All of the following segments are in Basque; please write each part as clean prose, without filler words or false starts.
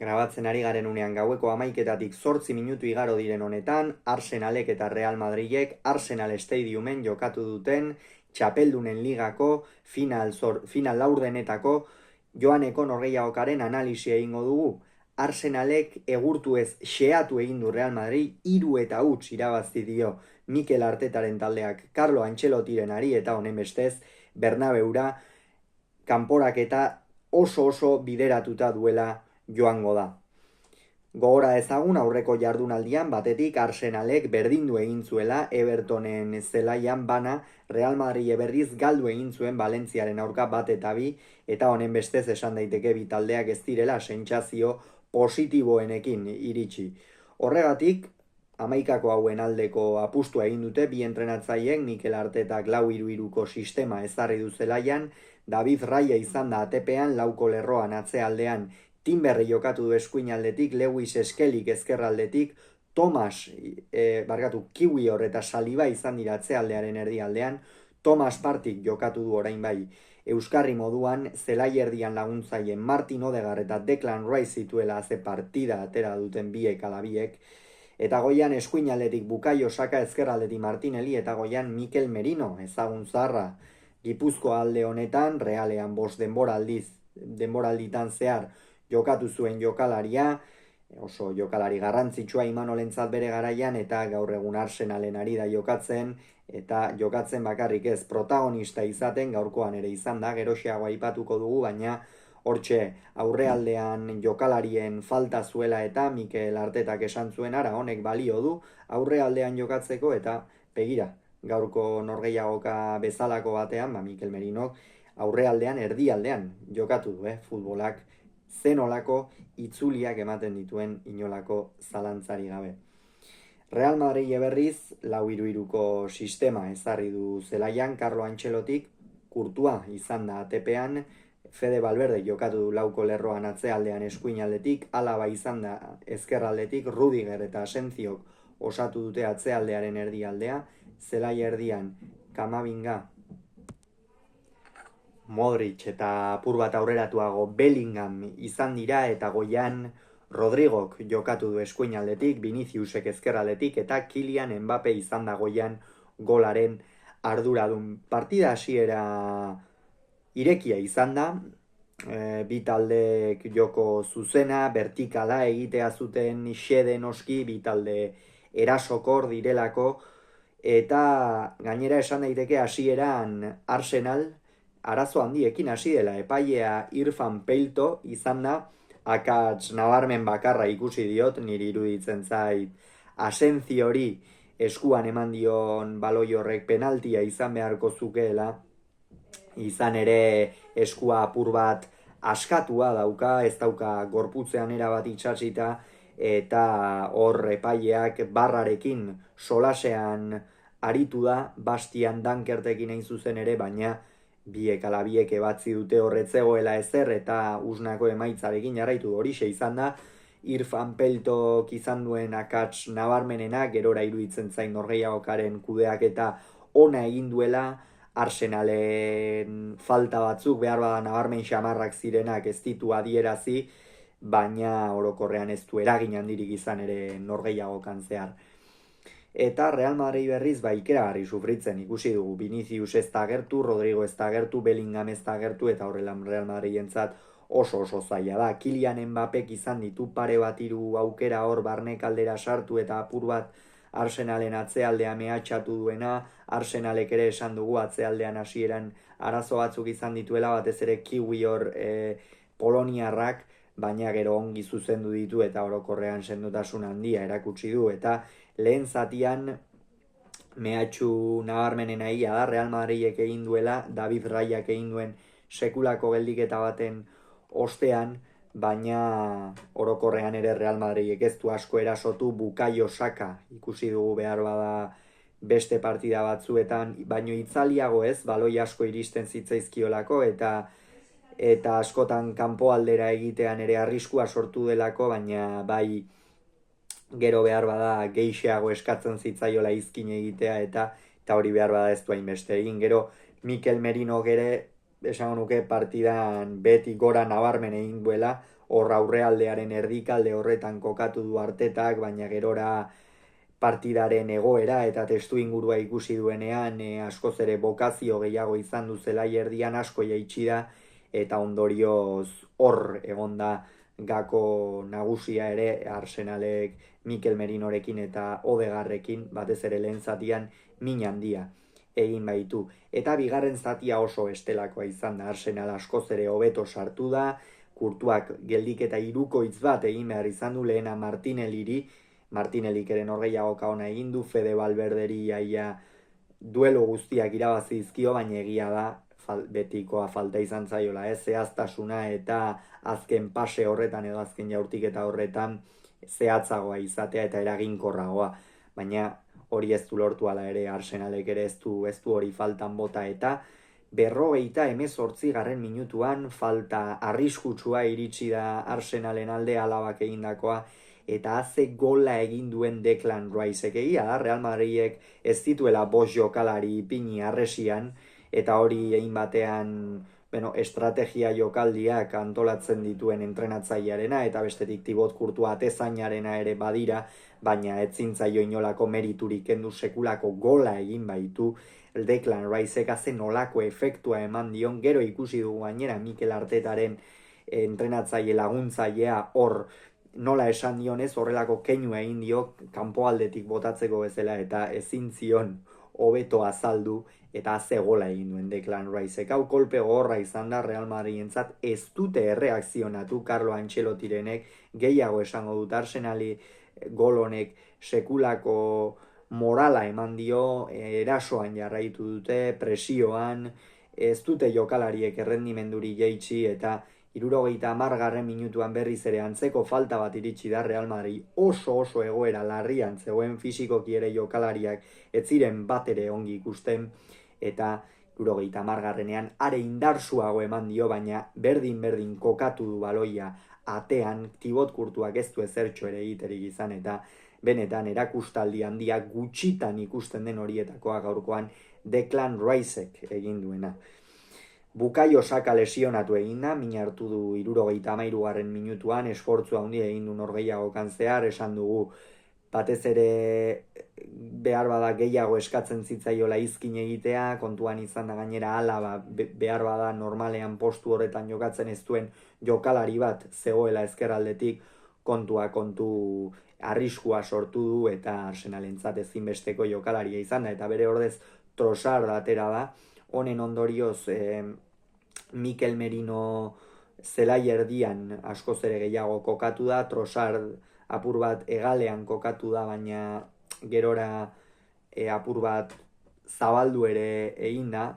Grabatzen ari garen unean gaueko 11:00 zortzi minutu igaro diren honetan, Arsenalek eta Real Madridek Arsenal Stadiumen jokatu duten Txapeldunen Ligako final laurdenetako joaneko norgehiagokaren analisia egingo dugu. Arsenalek egurtu ez xeatu egin du Real Madrid 3-0 irabazi dio Mikel Artetaren taldeak Carlo Ancelotiren ari eta honen bestez Bernabeura kanporaketa oso bideratuta duela joango da. Gogora ezagun aurreko jardunaldian batetik Arsenalek berdindu egin zuela Evertonen zelaian bana, Real Madrid berriz galdu egin zuen Valentziaren aurka 1-2 eta honen bestez esan daiteke bi taldeak ez direla sentsazio positiboenekin iritsi. Horregatik 11 hauen aldeko apustua egin dute bi entrenatzaileek Mikel Artetak 4-3-3ko sistema ezarri du zelaian, David Raya izan da atepean, lauko lerroan atzealdean Timberri jokatu du eskuinaldetik, Lewis Eskelik ezkerraldetik, Kiwi eta Saliba izan dira atzealdearen erdialdean, Thomas Partik jokatu du orain bai euskarri moduan, zelai erdian laguntzaien Martin Odegaard eta Declan Rice zituela ze partida atera duten biek ala biek, eta goian eskuinaldetik Bukayo Saka, ezkerraldetik Martinelli eta goian Mikel Merino, ezagun zarra. Gipuzkoa alde honetan, Realean 5 denboralditan zehar jokatu zuen jokalaria, oso jokalari garrantzitsua Imanolentzat bere garaian, eta gaur egun Arsenalen ari da jokatzen, eta jokatzen bakarrik ez protagonista izaten, gaurkoan ere izan da, geroxeago aipatuko dugu, baina hortxe aurrealdean jokalarien falta zuela eta Mikel Artetak esan zuen ara honek balio du aurrealdean jokatzeko, eta begira, gaurko norgehiagoka bezalako batean, Mikel Merinok aurrealdean erdialdean jokatu du, futbolak zenolako itzuliak ematen dituen inolako zalantzari gabe. Real Madrid berriz 4-3-3ko sistema ezarri du zelaian, Carlo Ancelotik Kurtua izan da atepean, Fede Valverde jokatu du lauko lerroan atzealdean eskuinaldetik, Alaba izan da ezkerraldetik, Rudiger eta Asenziok osatu dute atzealdearen erdialdea, zelai erdian Kamavinga, Modric eta apur bat aurreratuago Bellingham izan dira, eta goian Rodrigok jokatu du eskuinaldetik, Viniciusek ezkerraldetik eta Kylian Mbappe izan da goian golaren arduradun. Partida hasiera irekia izan da, bi taldeek joko zuzena, vertikala egitea zuten xede noski, bi talde erasokor direlako, eta gainera esan daiteke hasieran Arsenal arazo handiekin hasi dela, epailea Irfan Peilto izan da, akats nabarmen bakarra ikusi diot, niri iruditzen zait Asenziori eskuan eman dion baloi horrek penaltia izan beharko zukeela, izan ere eskua apur bat askatua dauka, ez dauka gorputzean erabat itxasita, eta hor epaileak barrarekin solasean aritu da, Bastian Dankertekin hain zuzen ere, baina biek ala biek ebatzi dute horretzegoela ezer, eta usnako emaitzarekin jarraitu horixe izan da, Irfan Peltok izan duen akats nabarmenena, gerora iruditzen zain norgehiagokaren kudeak eta ona egin duela, Arsenalen falta batzuk behar bada nabarmen xamarrak zirenak ez ditu adierazi, baina orokorrean ez du eragin handirik izan ere norgehiagokan zehar. Eta Real Madrid berriz ikeragarri sufritzen ikusi dugu, Vinicius ez da gertu, Rodrigo ez da gertu, Bellingham ez da gertu, eta horrela Real Madridentzat oso zaila da. Kylian Mbappek izan ditu pare bat hiru aukera hor barnek aldera sartu eta apur bat Arsenalen atzealdea mehatxatu duena, Arsenalek ere esan dugu atzealdean hasieran arazo batzuk izan dituela, batez ere Kiwi hor poloniarrak, baina gero ongi zuzendu ditu eta orokorrean sendotasun handia erakutsi du, eta lehen zatian mehatxu nabarmenena ia da, Real Madridek egin duela, David Rayak egin duen sekulako geldiketa baten ostean, baina orokorrean ere Real Madridek ez du asko erasotu, Bukayo Saka ikusi dugu behar bada beste partida batzuetan, baino itzaliago ez, baloi asko iristen zitzaizkiolako, eta askotan kanpo aldera egitean ere arriskua sortu delako, baina bai gero behar bada geixeago eskatzen zitzaiola izkin egitea, eta hori behar bada ez du hainbeste egin. Gero Mikel Merino gere esango nuke partidan beti gora nabarmen egin duela, hor aurrealdearen erdikalde horretan kokatu du Artetak, baina gerora partidaren egoera eta testu ingurua ikusi duenean askoz ere bokazio gehiago izan du zelai erdian, asko jaitsi da eta ondorioz hor egonda gako nagusia ere Arsenalek Mikel Merinorekin eta Odegaarrekin batez ere lehen zatian min handia egin baitu. Eta bigarren zatia oso bestelakoa izan da, Arsenal askoz ere hobeto sartu da, Kurtuak geldiketa hirukoitz bat egin behar izan du lehena Martinelik ere norgehiagoka ona egin du, Fede Valverderi iaia duelo guztiak irabazi dizkio, baina egia da betikoa falta izan zaiola, zehaztasuna eta azken pase horretan edo azken jaurtiketa horretan zehatzagoa izatea eta eraginkorragoa, baina hori ez du lortu ala ere Arsenalek ere ez du hori faltan bota eta 58. Minutuan falta arriskutsua iritsi da Arsenalen alde Alabak egindakoa eta haze gola egin duen Declan Rice egia da, Real Madridek ez dituela 5 jokalari ipini arresian eta hori egin batean estrategia jokaldiak antolatzen dituen entrenatzailearena eta bestetik Thibaut Courtois atezainarena ere badira, baina ez zintzaio inolako meriturik kendu sekulako gola egin baitu Declan Ricek haze nolako efektua eman dion, gero ikusi dugu gainera Mikel Artetaren entrenatzaile laguntzailea hor nola esan dionez horrelako keinu egin dio kanpoaldetik botatzeko bezala eta ezin zion hobeto azaldu eta haze gola egin duen Declan Ricek. Hau kolpe gogorra izan da Real Madridentzat, ez dute erreakzionatu Carlo Ancelottirenek, gehiago esango dut Arsenali gol honek sekulako morala eman dio, erasoan jarraitu dute, presioan, ez dute jokalariek errendimenduri jaitsi eta 70. Minutuan berriz ere antzeko falta bat iritsi da Real Madrid oso egoera larrian zegoen fisikoki ere jokalariak ez ziren bat ere ongi ikusten eta 70. are indarsuago eman dio, baina berdin kokatu du baloia atean, Thibaut Courtois ez du ezertxo ere egiterik izan eta benetan erakustaldi handia gutxitan ikusten den horietakoa gaurkoan Declan Ricek egin duena. Bukayo Saka lesionatu egin da, min hartu du 73. Minutuan, esfortzu handia egin du norgehiagokan zehar, esan dugu batez ere behar bada gehiago eskatzen zitzaiola izkin egitea, kontuan izan da gainera Alaba behar bada normalean postu horretan jokatzen ez duen jokalari bat zegoela ezkerraldetik kontu arriskua sortu du eta Arsenalentzat ezinbesteko jokalaria izan da eta bere ordez Trossard atera da, honen ondorioz Mikel Merino zelai erdian askoz ere gehiago kokatu da, Trossard apur bat egalean kokatu da, baina gerora apur bat zabaldu ere egin da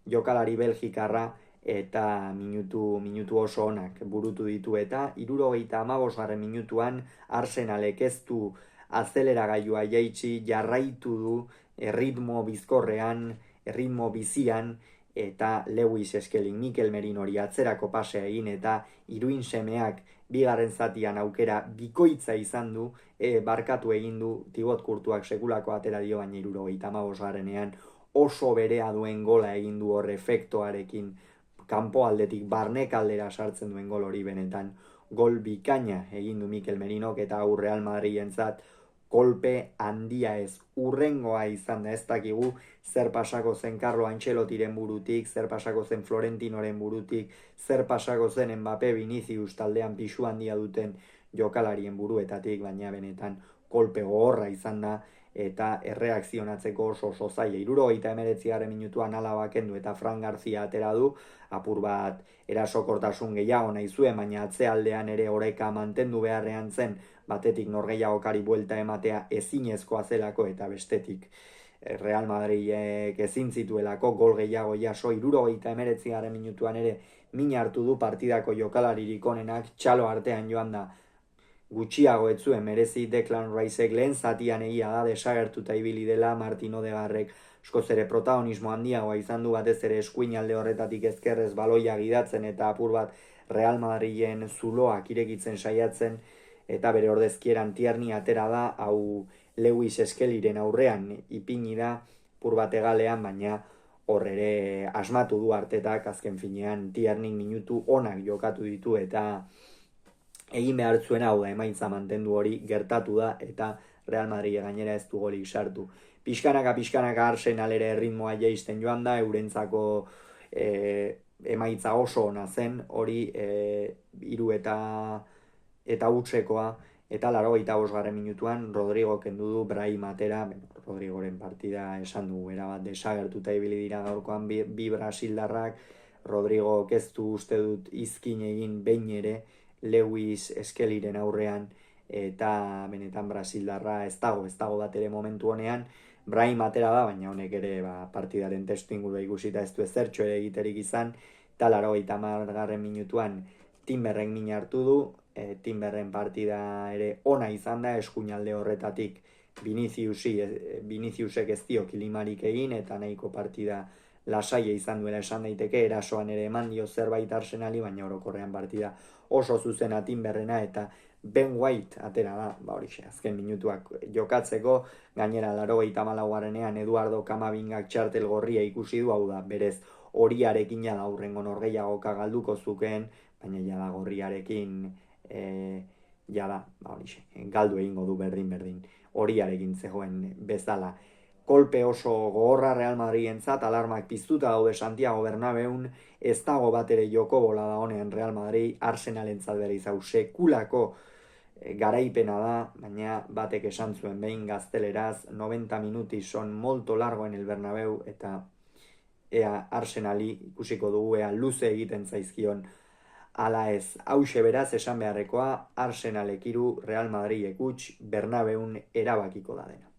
jokalari belgikarra eta minutu oso onak burutu ditu eta 75. Minutuan Arsenalek ez du azeleragailua jaitsi, jarraitu du ritmo bizkorrean, ritmo bizian eta Lewis Skelling Mikel Merinori atzerako pasea egin eta iruin semeak bigarren zatian aukera bikoitza izan du, barkatu egin du Thibaut Courtois sekulako atera dio, baina 75. Oso berea duen gola egin du hor efektoarekin kanpo aldetik barnek aldera sartzen duen gol hori benetan gol bikaina egin du Mikel Merinok eta hau Real Madridentzat kolpe handia ez urrengoa izan da, ez dakigu zer pasako zen Carlo Ancelottiren burutik, zer pasako zen Florentinoren burutik, zer pasako zen Mbappé Vinicius taldean pisu handia duten jokalarien buruetatik, baina benetan kolpe gogorra izan da eta erreakzionatzeko oso zaila. 79. Minutuan Alaba kendu eta Fran Garcia atera du, apur bat erasokortasun gehiago nahi zuen, baina atzealdean ere oreka mantendu beharrean zen, batetik norgehiagokari buelta ematea ezinezkoa zelako eta bestetik Real Madridek ezin zituelako gol gehiago jaso. 79. Minutuan ere min hartu du partidako jokalaririk onenak, txalo artean joan da gutxiago ez zuen merezi Declan Ricek, lehen zatian egia da desagertuta ibili dela, Martin Odegaarrek askoz ere protagonismo handiagoa izan du, batez ere eskuin alde horretatik ezkerrez baloia gidatzen eta apur bat Real Madrilen zuloak irekitzen saiatzen eta bere ordezkieran Tierney atera da, hau Lewis Skellyren aurrean ipini da apur bat egalean, baina hor ere asmatu du Artetak, azken finean Tierney minutu onak jokatu ditu eta egin behar zuen hau da, emaitza mantendu hori gertatu da eta Real Madrid gainera ez du golik sartu. Pixkanaka Arsenal ere erritmoa jaisten joan da, eurentzako emaitza oso ona zen, hori 3 eta utzekoa, eta 85. Minutuan Rodrigo kendu du Brahim atera, Rodrigoren partida esan dugu erabat desagertuta ibili dira gaurkoan bi brasildarrak, Rodrigo ez du uste dut izkin egin behin ere Lewis Skellyren aurrean, eta benetan brasildarra ez dago bat ere momentu honean. Brahim atera da, baina honek ere partidaren testu ingurua ikusita ez du ezertxo ere egiterik izan, eta 80. Minutuan Timberren min hartu du, Timberren partida ere ona izan da, eskuinalde horretatik Viniciusek ez dio kilimarik egin, eta nahiko partida lasaia izan duela esan daiteke, erasoan ere eman dio zerbait Arsenali, baina orokorrean partida oso zuzena Timberrena, eta Ben White atera da, horixe, azken minutuak jokatzeko, gainera 84. Eduardo Kamabingak txartel gorria ikusi du, hau da, berez horiarekin jada hurrengo norgehiagoka galduko zukeen, baina jada gorriarekin horixe, galdu egingo du berdin, horiarekin zegoen bezala. Kolpe oso gogorra Real Madridentzat, alarmak piztuta daude Santiago Bernabeun, ez dago bat ere joko bola da honean Real Madrid, Arsenalentzat bere izau sekulako garaipena da, baina batek esan zuen behin gazteleraz, 90 minuti son molto largo en el Bernabeu, eta ea Arsenali ikusiko dugu, ea luze egiten zaizkion ala ez. Hauxe beraz esan beharrekoa, Arsenalek 3, Real Madridek 0, Bernabeun erabakiko da dena.